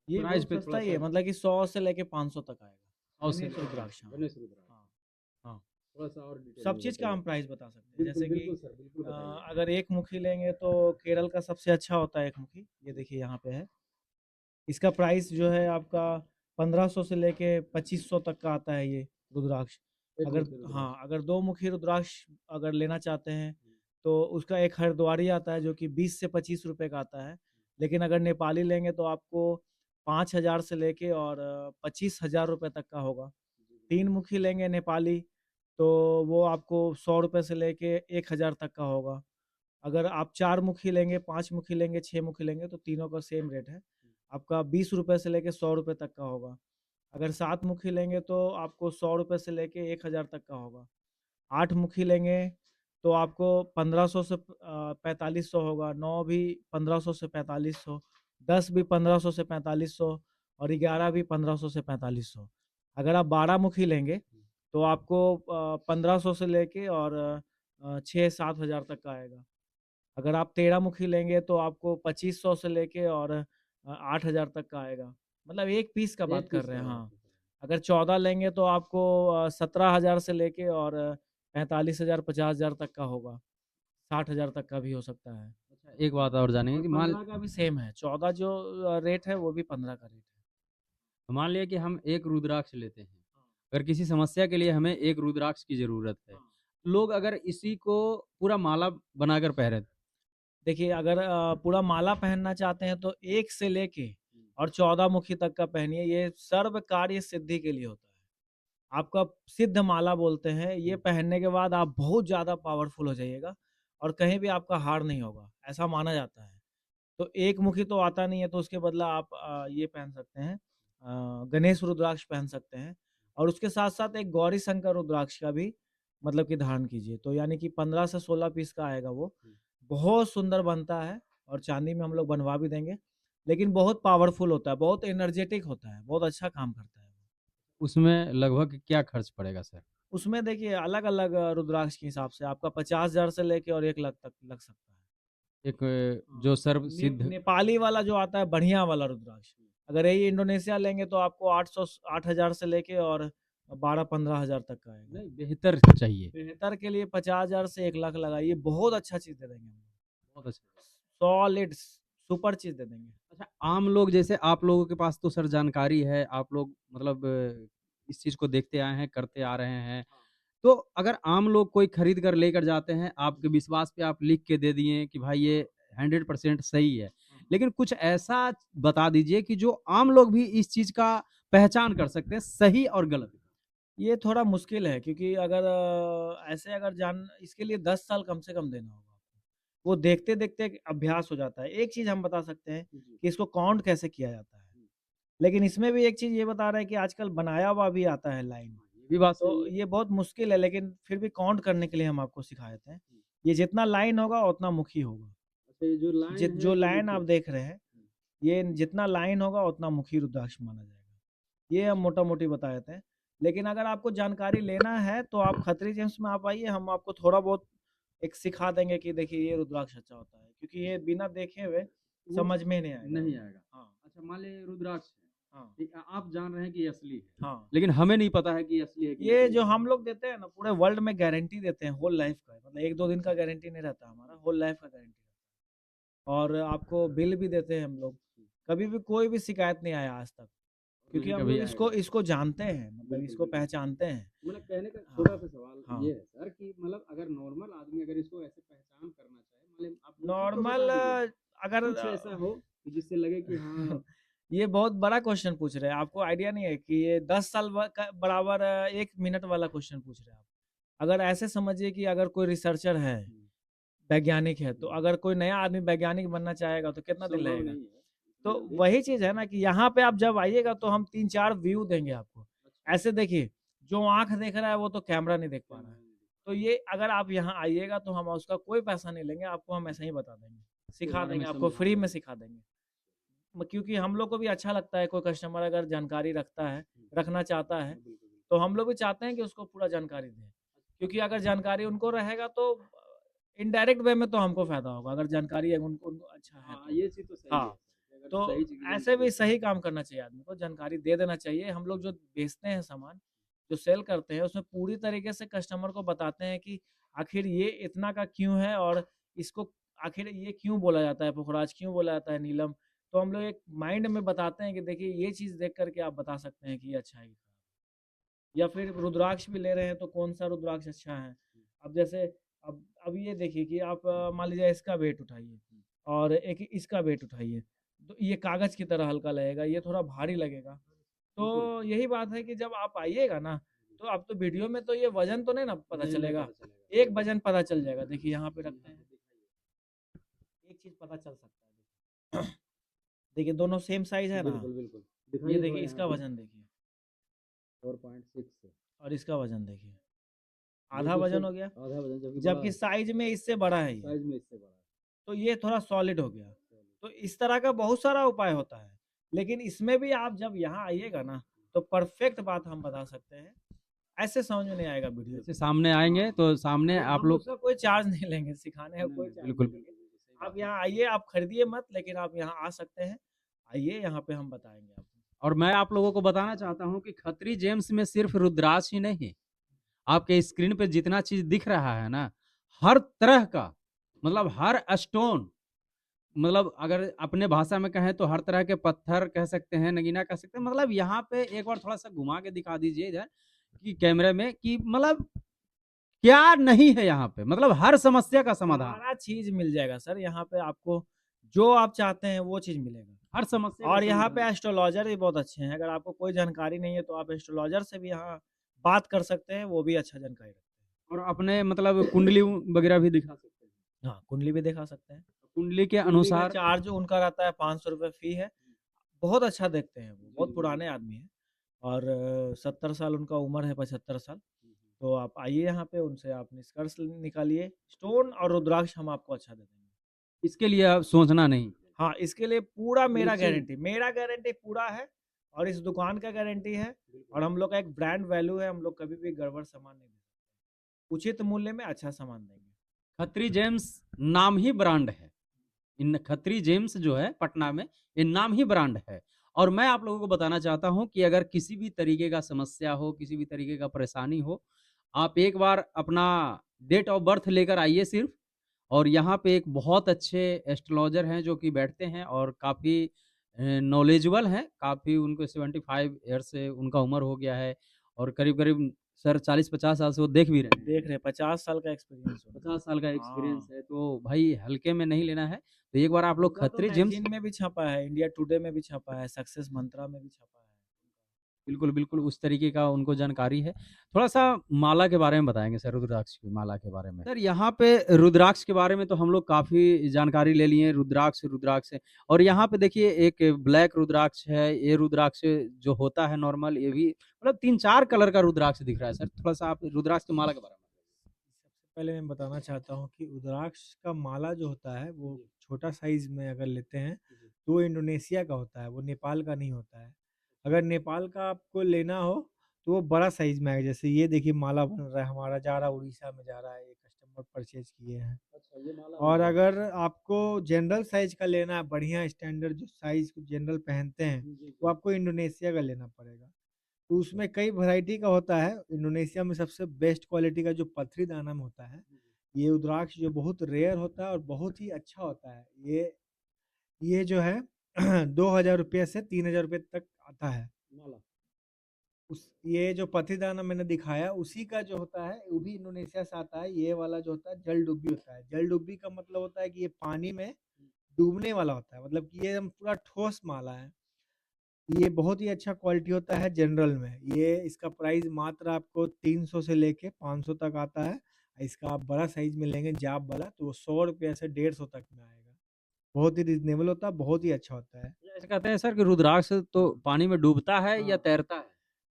ये प्राइस बहुत पे सस्ता ही है, थोड़ा-सा मतलब कि 100 से लेके 500 तक आएगा। 100 से गणेश रुद्राक्ष, हाँ। गणेश रुद्राक्ष। हाँ, हाँ। थोड़ा-सा और डिटेल सब में चीज़ का बताइए। हम प्राइस बता सकते हैं। बिल्कुल, जैसे कि बिल्कुल सर, बिल्कुल बताइए। अगर एक मुखी लेंगे तो केरल का सबसे अच्छा होता है एक मुखी। ये देखिए यहाँ पे है। इसका प्राइस जो है आपका 1500 से लेके 2500 तक का आता है ये रुद्राक्ष। एक अगर मुखी रुद्राक्ष। हाँ, अगर 2 मुखी रुद्राक्ष अगर लेना चाहते हैं तो उसका एक हरिद्वारी आता है जो कि 20 से 25 रुपए का आता है। लेकिन अगर नेपाली लेंगे तो आपको 5,000 से लेके और 25,000 रुपए तक का होगा। 3 मुखी लेंगे नेपाली, तो वो आपको 100 रुपए से लेके 1,000 तक का होगा। अगर आप 4 मुखी लेंगे, 5 मुखी लेंगे, 6 मुखी लेंगे तो तीनों का सेम रेट है। आपका 20 रुपए से लेके 100 रुपए तक का होगा। अगर 7 मुखी लेंगे तो आपको 100 रुपए से लेके 1,000 तक का होगा। 8 मुखी लेंगे तो आपको 1500 से 4500 होगा, 9 भी 1500 से 4500, 10 भी 1500 से 4500 और 11 भी 1500 से 4500। अगर आप 12 मुखी लेंगे तो आपको 1500 से लेके और 6-7 हज़ार तक का आएगा। अगर आप 13 मुखी लेंगे तो आपको 2500 से लेके और 8,000 तक का आएगा। मतलब एक पीस का बात कर रहे हैं, हाँ। अगर 14 लेंगे तो आपको 17,000 से लेके और 45,000 50,000 तक का होगा। 60,000 तक का भी हो सकता है। अच्छा, एक बात और जानेंगे और कि मान 15 का भी सेम है। 14 जो रेट है वो भी 15 का रेट है। मान लिया कि हम एक रुद्राक्ष लेते हैं, अगर किसी समस्या के लिए हमें एक रुद्राक्ष की ज़रूरत है, लोग अगर इसी को पूरा माला बनाकर पहने, देखिए अगर पूरा माला पहनना चाहते हैं तो 1 से लेके और 14 मुखी तक का पहनिए। ये सर्व कार्य सिद्धि के लिए होता है। आपका सिद्ध माला बोलते हैं, ये पहनने के बाद आप बहुत ज़्यादा पावरफुल हो जाइएगा और कहीं भी आपका हार नहीं होगा, ऐसा माना जाता है। तो एक मुखी तो आता नहीं है तो उसके बदला आप ये पहन सकते हैं, गणेश रुद्राक्ष पहन सकते हैं और उसके साथ-साथ एक गौरी शंकर रुद्राक्ष का भी मतलब कि धारण कीजिए। तो यानी कि 15 से 16 पीस का आएगा वो। बहुत सुंदर बनता है और चांदी में हम लोग बनवा भी देंगे, लेकिन बहुत पावरफुल होता है, बहुत एनर्जेटिक होता है, बहुत अच्छा काम करता है। उसमें लगभग क्या खर्च पड़ेगा सर? उसमें देखिए अलग-अलग रुद्राक्ष के हिसाब से आपका 50,000 से लेके और 1 लाख तक लग सकता है। एक जो सर्व ने सिद्ध नेपाली वाला जो आता है बढ़िया वाला रुद्राक्ष, अगर यही इंडोनेशिया लेंगे तो आपको 8,000 से लेके और 12-15,000 तक का आएगा। नहीं बेहतर चाहिए, बेहतर के लिए 50,000 से 1 लाख लगाइए, बहुत अच्छा चीज़ दे देंगे हम लोग। बहुत अच्छा। सॉलिड सुपर चीज़ दे देंगे। अच्छा, आम लोग जैसे आप लोगों के पास तो सर जानकारी है, आप लोग मतलब इस चीज़ को देखते आए हैं, करते आ रहे हैं। तो अगर आम लोग कोई खरीद कर लेकर जाते हैं, आपके विश्वास पे आप लिख के दे दिए कि भाई ये 100% सही है। लेकिन कुछ ऐसा बता दीजिए कि जो आम लोग भी इस चीज़ का पहचान कर सकते हैं, सही और गलत। ये थोड़ा मुश्किल है क्योंकि अगर ऐसे अगर जान इसके लिए 10 साल कम से कम देना होगा आपको। वो देखते-देखते एक अभ्यास हो जाता है। एक चीज़ हम बता सकते हैं कि इसको काउंट कैसे किया जाता है। लेकिन इसमें भी एक चीज़ ये बता रहा है कि आजकल बनाया हुआ भी आता है लाइन। ये भी बात तो सही है। ये बहुत मुश्किल है लेकिन फिर भी काउंट करने के लिए हम आपको सिखा देते हैं। ये जितना लाइन होगा उतना मुखी होगा। अच्छा, ये जो लाइन है जो ये लाइन आप मुख्य देख रहे हैं, ये जितना लाइन होगा उतना मुखी रुद्राक्ष माना जाएगा। ये हम मोटा-मोटी बता देते हैं। लेकिन अगर आपको जानकारी लेना है तो आप खत्री जेम्स में आप आइए, हम आपको थोड़ा बहुत एक सिखा देंगे कि देखिए ये रुद्राक्ष अच्छा होता है। क्योंकि ये बिना देखे हुए वो समझ में नहीं आएगा। नहीं आएगा। हाँ, अच्छा, मान लीजिए रुद्राक्ष है, हाँ, ठीक है, आप जान रहे हैं कि ये असली है, हाँ। लेकिन हमें नहीं पता है कि ये असली है कि ये नकली जो है। हम लोग देते हैं ना पूरे वर्ल्ड में गारंटी देते हैं होल लाइफ का। मतलब 1-2 दिन का गारंटी नहीं रहता हमारा, होल लाइफ का गारंटी रहता है। और आपको बिल भी देते हैं हम लोग। कभी भी कोई भी शिकायत नहीं आया आज तक। क्योंकि नहीं हम कभी लोग इसको आएगा। इसको जानते हैं, मतलब बिल्कुल, इसको बिल्कुल। पहचानते हैं। मतलब कहने का हाँ, छोटा-सा सवाल हाँ। ये है सर कि मतलब अगर नॉर्मल आदमी अगर इसको ऐसे पहचान करना चाहे, मतलब आप मुखी तो बता नॉर्मल दिए, अगर कुछ ऐसा हो कि जिससे लगे कि हाँ, ये बहुत बड़ा क्वेश्चन पूछ रहे हैं। आपको आइडिया नहीं है कि ये 10 साल का बराबर 1 मिनट वाला क्वेश्चन पूछ रहे हैं आप। अगर ऐसे समझिए कि अगर कोई रिसर्चर है, वैज्ञानिक है, तो अगर कोई नया आदमी वैज्ञानिक बनना चाहेगा तो कितना दिन संभव लगेगा? नहीं है। तो जल्दी। वही चीज़ है ना कि यहाँ पे आप जब आइएगा तो हम 3-4 व्यू देंगे आपको। अच्छा। ऐसे देखिए, जो आँख देख रहा है वो तो कैमरा नहीं देख पा रहा है। तो ये अगर आप यहाँ आइएगा तो हम उसका कोई पैसा नहीं लेंगे, आपको हम ऐसे ही बता देंगे। के सिखा बारे में देंगे, आपको समझा फ्री में देंगे। सिखा देंगे। क्योंकि हम लोग को भी अच्छा लगता है कोई कस्टमर अगर जानकारी रखता है, रखना चाहता है, बिल्कुल, बिल्कुल। तो हम लोग भी चाहते हैं कि उसको पूरा जानकारी दें। क्योंकि अगर जानकारी उनको रहेगा तो इनडायरेक्ट वे में तो हमको फ़ायदा होगा, अगर जानकारी उनको उनको अच्छा है हाँ, तो। ये चीज़ तो सही है हाँ, सर, कि अगर तो सही चीज़ की ऐसे जानकारी भी है। सही काम करना चाहिए आदमी को, जानकारी दे देना चाहिए। हम लोग जो बेचते हैं सामान, जो सेल करते हैं, उसमें पूरी तरीके से कस्टमर को बताते हैं कि आखिर ये इतना का क्यों है और इसको आखिर ये क्यों बोला जाता है पुखराज, क्यों बोला जाता है नीलम। तो हम लोग एक माइंड में बताते हैं कि देखिए ये चीज़ देख कर के आप बता सकते हैं कि ये अच्छा है कि खराब है। या फिर रुद्राक्ष भी ले रहे हैं तो कौन-सा रुद्राक्ष अच्छा है। अब जैसे अब ये देखिए कि आप मान लीजिए इसका वेट उठाइए और एक इसका वेट उठाइए। तो ये कागज की तरह हल्का लगेगा, ये थोड़ा भारी लगेगा। तो यही बात है कि जब आप आइएगा ना, तो आप तो वीडियो में तो ये वजन तो नहीं ना पता चलेगा, एक वजन पता चल जाएगा। देखिए यहाँ पे रखते हैं, एक चीज पता चल सकता है। देखिए दोनों सेम साइज है ना, बिल्कुल ये देखिए इसका वजन देखिए 4.6 और इसका वजन देखिए, आधा बिल्कुल वजन सेम हो गया, आधा वजन, जबकि बड़ा जबकि साइज में इससे बड़ा है ये, साइज में इससे बड़ा तो ये थोड़ा सॉलिड हो गया। तो इस तरह का बहुत सारा उपाय होता है, लेकिन इसमें भी आप जब यहाँ आइएगा ना, तो परफेक्ट बात हम बता सकते हैं, ऐसे समझ में नहीं आएगा वीडियो जैसे पे। सामने आएंगे तो सामने आप हम लोग उसका कोई चार्ज नहीं लेंगे, सिखाने का कोई चार्ज बिल्कुल नहीं लेंगे। आप यहाँ आइए, आप खरीदिए मत, लेकिन आप यहाँ आ सकते हैं, आइए यहाँ पे हम बताएंगे आपको। और मैं आप लोगों को बताना चाहता हूँ कि खत्री जेम्स में सिर्फ रुद्राक्ष ही नहीं, आपके स्क्रीन पे जितना चीज दिख रहा है ना, हर तरह का, मतलब हर स्टोन, मतलब अगर अपने भाषा में कहें तो हर तरह के पत्थर कह सकते हैं, नगीना कह सकते हैं। मतलब यहाँ पे एक बार थोड़ा सा घुमा के दिखा दीजिए इधर कि कैमरे में, कि मतलब क्या नहीं है यहाँ पे, मतलब हर समस्या का समाधान, सारा चीज मिल जाएगा सर यहाँ पे, आपको जो आप चाहते हैं वो चीज मिलेगा। हर समस्या का और यहाँ पे समाधान। एस्ट्रोलॉजर भी बहुत अच्छे हैं, अगर आपको कोई जानकारी नहीं है तो आप एस्ट्रोलॉजर से भी यहाँ बात कर सकते हैं, वो भी अच्छा जानकारी रखते हैं। और अपने मतलब कुंडली वगैरह भी दिखा सकते हैं, हाँ, कुंडली भी दिखा सकते हैं। कुंडली के कुंडली का अनुसार। चार्ज उनका रहता है 500 रुपये फी है। बहुत अच्छा देखते हैं वो, बहुत पुराने आदमी हैं और 70 साल उनका उम्र है, 75 साल। तो आप आइए यहाँ पे, उनसे आप निष्कर्ष निकालिए, स्टोन और रुद्राक्ष हम आपको अच्छा दे देंगे। इसके लिए आप सोचना नहीं। हाँ, इसके लिए पूरा निश्चिंत। मेरा गारंटी पूरा है और इस दुकान का गारंटी है और हम लोग का एक ब्रांड वैल्यू है, हम लोग कभी भी गड़बड़ सामान नहीं देते। उचित मूल्य में अच्छा सामान देंगे। खत्री जेम्स नाम ही ब्रांड है, इन खत्री जेम्स जो है पटना में, ये नाम ही ब्रांड है। और मैं आप लोगों को बताना चाहता हूं कि अगर किसी भी तरीके का समस्या हो, किसी भी तरीके का परेशानी हो, आप एक बार अपना डेट ऑफ बर्थ लेकर आइए सिर्फ। और यहाँ पे एक बहुत अच्छे एस्ट्रोलॉजर हैं जो कि बैठते हैं और काफ़ी नॉलेजेबल हैं, काफ़ी, उनको 75 ईयर से उनका उम्र हो गया है और करीब करीब सर 40-50 साल से वो देख भी रहे हैं। देख रहे 50 साल का एक्सपीरियंस होगा। 50 साल का एक्सपीरियंस हाँ। है, तो भाई हल्के में नहीं लेना है। तो एक बार आप लोग उनका तो खत्री जेम्स, मैगज़ीन में भी छपा है, इंडिया टुडे में भी छपा है, सक्सेस मंत्रा में भी छपा है। बिल्कुल, बिल्कुल उस तरीके का उनको जानकारी है। थोड़ा-सा माला के बारे में बताएँगे सर, रुद्राक्ष की माला के बारे में। सर यहाँ पे रुद्राक्ष के बारे में तो हम लोग काफ़ी जानकारी ले लिए, रुद्राक्ष रुद्राक्ष है। और यहाँ पे देखिए एक ब्लैक रुद्राक्ष है, ये रुद्राक्ष जो होता है नॉर्मल, ये भी मतलब 3-4 कलर का रुद्राक्ष दिख रहा है सर। थोड़ा-सा आप रुद्राक्ष की माला के बारे में। सबसे पहले मैं बताना चाहता हूँ कि रुद्राक्ष का माला जो होता है वो छोटा साइज़ में अगर लेते हैं, तो वो इंडोनेशिया का होता है, वो नेपाल का नहीं होता है। अगर नेपाल का आपको लेना हो, तो वो बड़ा साइज़ में आएगा। जैसे ये देखिए माला बन रहा है हमारा, जा रहा है उड़ीसा में जा रहा है, ये कस्टमर परचेज़ किए हैं। अच्छा, ये माला और अगर आपको जनरल साइज़ का लेना है, बढ़िया स्टैंडर्ड जो साइज़ जनरल पहनते हैं, वो आपको इंडोनेशिया का लेना पड़ेगा। तो उसमें कई वैरायटी का होता है। इंडोनेशिया में सबसे बेस्ट क्वालिटी का जो पथरी दाना में होता है, ये रुद्राक्ष जो बहुत रेयर होता है और बहुत ही अच्छा होता है। ये जो है ₹2000 से ₹3000 तक आता है। माला। उस ये जो पथरी दाना मैंने दिखाया उसी का जो होता है, वो भी इंडोनेशिया से आता है। ये वाला जो होता है जलडुब्बी होता है। जलडुब्बी का मतलब होता है कि ये पानी में डूबने वाला होता है, मतलब कि ये एकदम पूरा ठोस माला है। ये बहुत ही अच्छा क्वालिटी होता है जनरल में। ये इसका प्राइस मात्र आपको 300 से लेके 500 तक आता है। इसका आप बड़ा साइज़ में लेंगे जाप वाला, तो वो ₹100 से 150 तक में आएगा। बहुत ही रीज़नेबल होता है, बहुत ही अच्छा होता है। ऐसे कहते हैं सर कि रुद्राक्ष तो पानी में डूबता है या हाँ। तैरता है?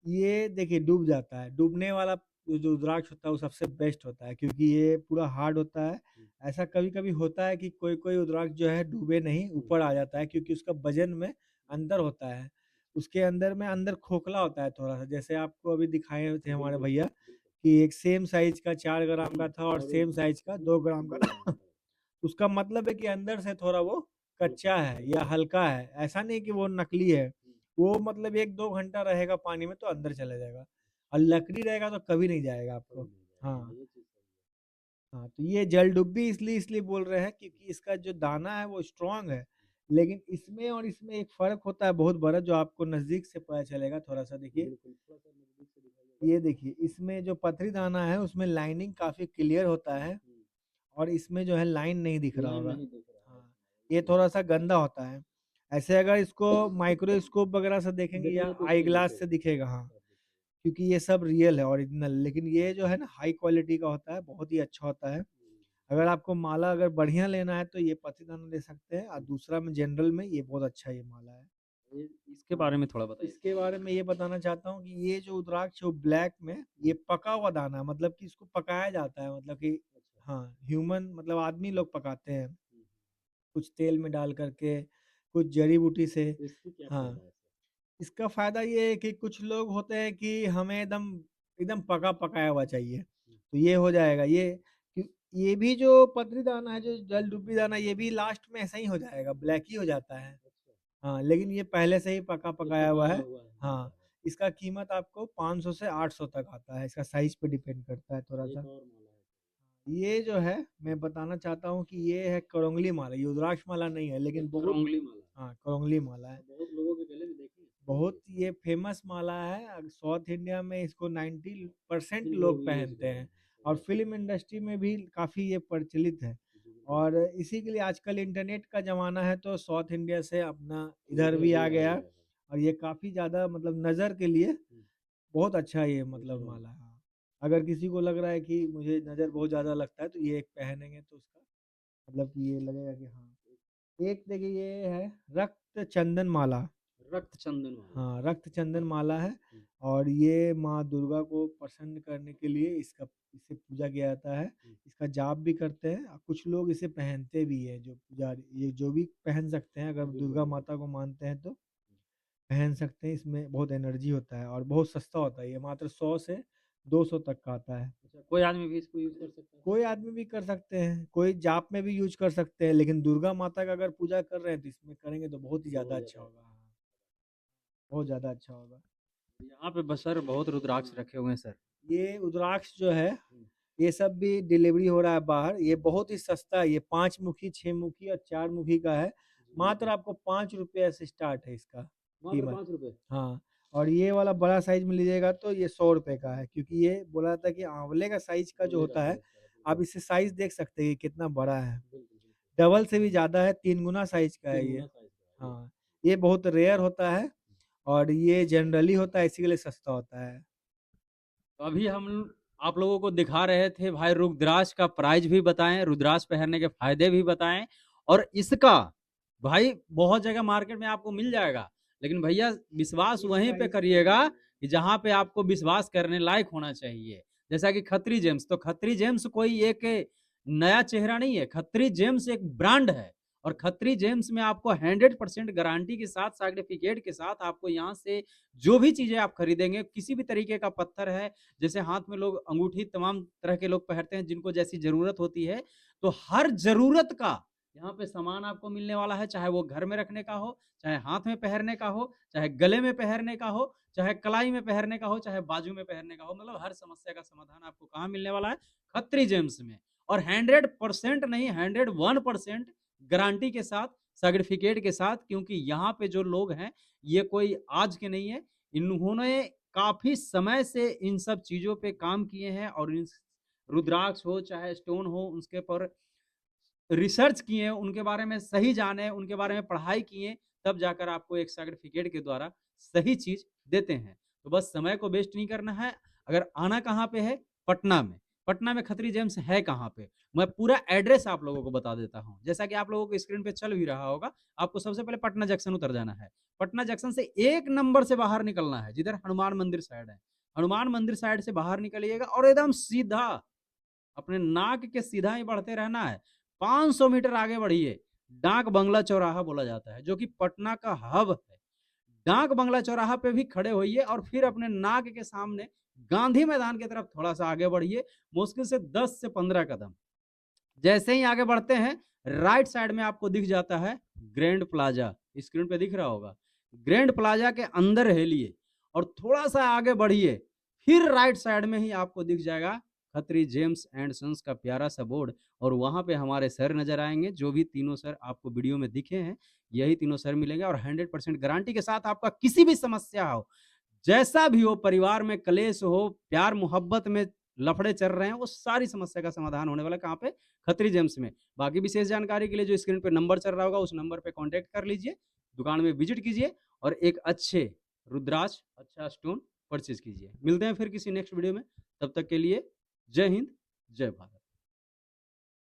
ये देखिए डूब जाता है, डूबने वाला जो रुद्राक्ष होता है वो सबसे बेस्ट होता है, क्योंकि ये पूरा हार्ड होता है। ऐसा कभी-कभी होता है कि कोई-कोई रुद्राक्ष जो है डूबे नहीं, ऊपर आ जाता है, क्योंकि उसका वज़न में अंतर होता है। उसके अंदर में अंदर खोखला होता है थोड़ा-सा, जैसे आपको अभी दिखाए थे हमारे भैया कि एक सेम साइज़ का 4 ग्राम का था और सेम साइज़ का 2 ग्राम का था। उसका मतलब है कि अंदर से थोड़ा वो कच्चा है या हल्का है, ऐसा नहीं कि वो नकली है। वो मतलब 1-2 घंटा रहेगा पानी में तो अंदर चला जाएगा और लकड़ी रहेगा तो कभी नहीं जाएगा आपको। हाँ, हाँ, तो ये जलडुब्बी इसलिए बोल रहे हैं क्योंकि इसका जो दाना है वो स्ट्रॉन्ग है। लेकिन इसमें और इसमें एक फ़र्क होता है बहुत बड़ा, जो आपको नज़दीक से पता चलेगा, थोड़ा-सा देखिए। ये देखिए, इसमें जो पथरी दाना है उसमें लाइनिंग काफ़ी क्लियर होता है और इसमें जो है लाइन नहीं दिख रहा होगा। हाँ, ये थोड़ा-सा गंदा होता है। ऐसे अगर इसको माइक्रोस्कोप वगैरह से देखेंगे या आई ग्लास से दिखेगा, हाँ, क्योंकि ये सब रियल है, ओरिजिनल। लेकिन ये जो है ना हाई क्वालिटी का होता है, बहुत ही अच्छा होता है। अगर आपको माला अगर बढ़िया लेना है तो ये पतिदाना ले सकते हैं, और दूसरा में जनरल में ये बहुत अच्छा ये माला है। इसके बारे में थोड़ा बताइए। इसके बारे में ये बताना चाहता हूँ कि ये जो रुद्राक्ष है वो ब्लैक में ये पका हुआ दाना है, मतलब कि इसको पकाया जाता है, मतलब कि हाँ, ह्यूमन मतलब आदमी लोग पकाते हैं, कुछ तेल में डाल करके, कुछ जड़ी-बूटी से। हाँ, इसका फ़ायदा ये है कि कुछ लोग होते हैं कि हमें एकदम एकदम पका-पकाया हुआ चाहिए, तो ये हो जाएगा। ये भी जो पतरी दाना है, जो जल-डुब्बी दाना, ये भी लास्ट में ऐसा ही हो जाएगा, ब्लैक ही हो जाता है। हाँ, लेकिन ये पहले से ही पका-पकाया हुआ है। हाँ, इसका कीमत आपको 500 से 800 तक आता है, इसका साइज़ पे डिपेंड करता है थोड़ा-सा। ये जो है, मैं बताना चाहता हूँ कि ये है करौंगली माला, ये रुद्राक्ष माला नहीं है, लेकिन बहुत करौंगली माला। हाँ, करौंगली माला है। बहुत लोगों के गले में देखे हैं। बहुत ये फ़ेमस माला है, साउथ इंडिया में इसको 90% लोग पहनते हैं, और फ़िल्म इंडस्ट्री में भी काफ़ी ये प्रचलित है। और इसी के लिए आजकल इंटरनेट का ज़माना है, तो साउथ इंडिया से अपना इधर भी आ गया, और ये काफ़ी ज़्यादा मतलब नज़र के लिए बहुत अच्छा ये मतलब माला है। हाँ, अगर किसी को लग रहा है कि मुझे नज़र बहुत ज़्यादा लगता है, तो ये एक पहनेंगे तो उसका मतलब कि ये लगेगा कि हाँ। एक देखिए ये है रक्त चंदन माला। रक्त चंदन वाला। हाँ, रक्त चंदन माला है, और ये माँ दुर्गा को प्रसन्न करने के लिए इससे पूजा किया जाता है। इसका जाप भी करते हैं, और कुछ लोग इसे पहनते भी हैं, जो पुजारी ये जो भी पहन सकते हैं, अगर दुर्गा माता को मानते हैं तो पहन सकते हैं। इसमें बहुत एनर्जी होता है और बहुत सस्ता होता है, ये मात्र 100 से 200 तक का आता है। अच्छा, कोई आदमी भी इसको यूज़ कर सकता है? कोई आदमी भी कर सकते हैं, कोई जाप में भी यूज़ कर सकते हैं, लेकिन दुर्गा माता का अगर पूजा कर रहे हैं तो इसमें करेंगे तो बहुत ही ज़्यादा अच्छा होगा। हाँ, बहुत ज़्यादा अच्छा होगा। यहाँ पे बस सर बहुत रुद्राक्ष रखे हुए हैं सर। ये रुद्राक्ष जो है, ये सब भी डिलीवरी हो रहा है बाहर। ये बहुत ही सस्ता है, ये 5 मुखी, 6 मुखी और 4 मुखी का है। मात्र आपको ₹5 से स्टार्ट है इसका मात्र कीमत। ₹5। हाँ, और ये वाला बड़ा साइज़ में लीजिएगा तो ये ₹100 का है, क्योंकि ये बोला था कि आँवले का साइज़ का जो होता है, आप इससे साइज़ देख सकते हैं कि कितना बड़ा है। डबल से भी ज़्यादा है, 3 गुना साइज़ का है ये। हाँ, ये बहुत रेयर होता है, और ये जनरली होता है, इसी के लिए सस्ता होता है। तो अभी हम आप लोगों को दिखा रहे थे भाई रुद्राक्ष का प्राइस भी बताएँ, रुद्राक्ष पहनने के फ़ायदे भी बताएँ और इसका भाई बहुत जगह मार्केट में आपको मिल जाएगा। लेकिन भैया विश्वास इस वहीं पे साइज़ करिएगा कि जहाँ पे आपको विश्वास करने लायक होना चाहिए। जैसा कि खत्री जेम्स, तो खत्री जेम्स कोई एक नया चेहरा नहीं है, खत्री जेम्स एक ब्रांड है और खत्री जेम्स में आपको 100% गारंटी के साथ, सर्टिफ़िकेट के साथ आपको यहाँ से जो भी चीज़ें आप खरीदेंगे, किसी भी तरीके का पत्थर है, जैसे हाथ में लोग अंगूठी तमाम तरह के लोग पहनते हैं, जिनको जैसी ज़रूरत होती है, तो हर ज़रूरत का यहाँ पे सामान आपको मिलने वाला है, चाहे वो घर में रखने का हो, चाहे हाथ में पहनने का हो, चाहे गले में पहनने का हो, चाहे कलाई में पहनने का हो, चाहे बाजू में पहनने का हो, मतलब हर समस्या का समाधान आपको कहाँ मिलने वाला है? खत्री जेम्स में और 100% नहीं 101% गारंटी के साथ, सर्टिफ़िकेट के साथ क्योंकि यहाँ पे जो लोग हैं, ये कोई आज के नहीं है, इन्होंने काफ़ी समय से इन सब चीज़ों पे काम किए हैं और इन रुद्राक्ष हो चाहे स्टोन हो उसके पर रिसर्च किए, उनके बारे में सही जाने, उनके बारे में पढ़ाई किए, तब जाकर आपको एक सर्टिफ़िकेट के द्वारा सही चीज़ देते हैं। तो बस समय को वेस्ट नहीं करना है। अगर आना कहाँ पे है? पटना में। पटना में खत्री जेम्स है कहाँ पे? मैं पूरा एड्रेस आप लोगों को बता देता हूँ। जैसा कि आप लोगों को स्क्रीन पे चल भी रहा होगा, आपको सबसे पहले पटना जंक्शन उतर जाना है। पटना जंक्शन से 1 नंबर से बाहर निकलना है, जिधर हनुमान मंदिर साइड है। हनुमान मंदिर साइड से बाहर निकलिएगा और एकदम सीधा अपने नाक के सीधा ही बढ़ते रहना है। 500 मीटर आगे बढ़िए, डाक बंगला चौराहा बोला जाता है, जो कि पटना का हब है। डाक बंगला चौराहा पे भी खड़े होइए और फिर अपने नाक के सामने गांधी मैदान की तरफ थोड़ा-सा आगे बढ़िए, मुश्किल से 10 से 15 कदम। जैसे ही आगे बढ़ते हैं, राइट साइड में आपको दिख जाता है ग्रैंड प्लाजा, स्क्रीन पे दिख रहा होगा। ग्रैंड प्लाजा के अंदर हेलिए और थोड़ा-सा आगे बढ़िए, फिर राइट साइड में ही आपको दिख जाएगा खत्री जेम्स एंड सन्स का प्यारा-सा बोर्ड और वहाँ पे हमारे सर नज़र आएँगे, जो भी तीनों सर आपको वीडियो में दिखे हैं, यही तीनों सर मिलेंगे और 100% गारंटी के साथ आपका किसी भी समस्या हो, जैसा भी हो, परिवार में कलेश हो, प्यार-मोहब्बत में लफड़े चल रहे हैं, वो सारी समस्या का समाधान होने वाला है कहाँ पे? खत्री जेम्स में। बाकी विशेष जानकारी के लिए जो स्क्रीन पे नंबर चल रहा होगा, उस नंबर पे कॉन्टैक्ट कर लीजिए। दुकान में विजिट कीजिए और एक अच्छे रुद्राक्ष, अच्छा स्टोन परचेज कीजिए। मिलते हैं फिर किसी नेक्स्ट वीडियो में, तब तक के लिए जय हिंद, जय भारत।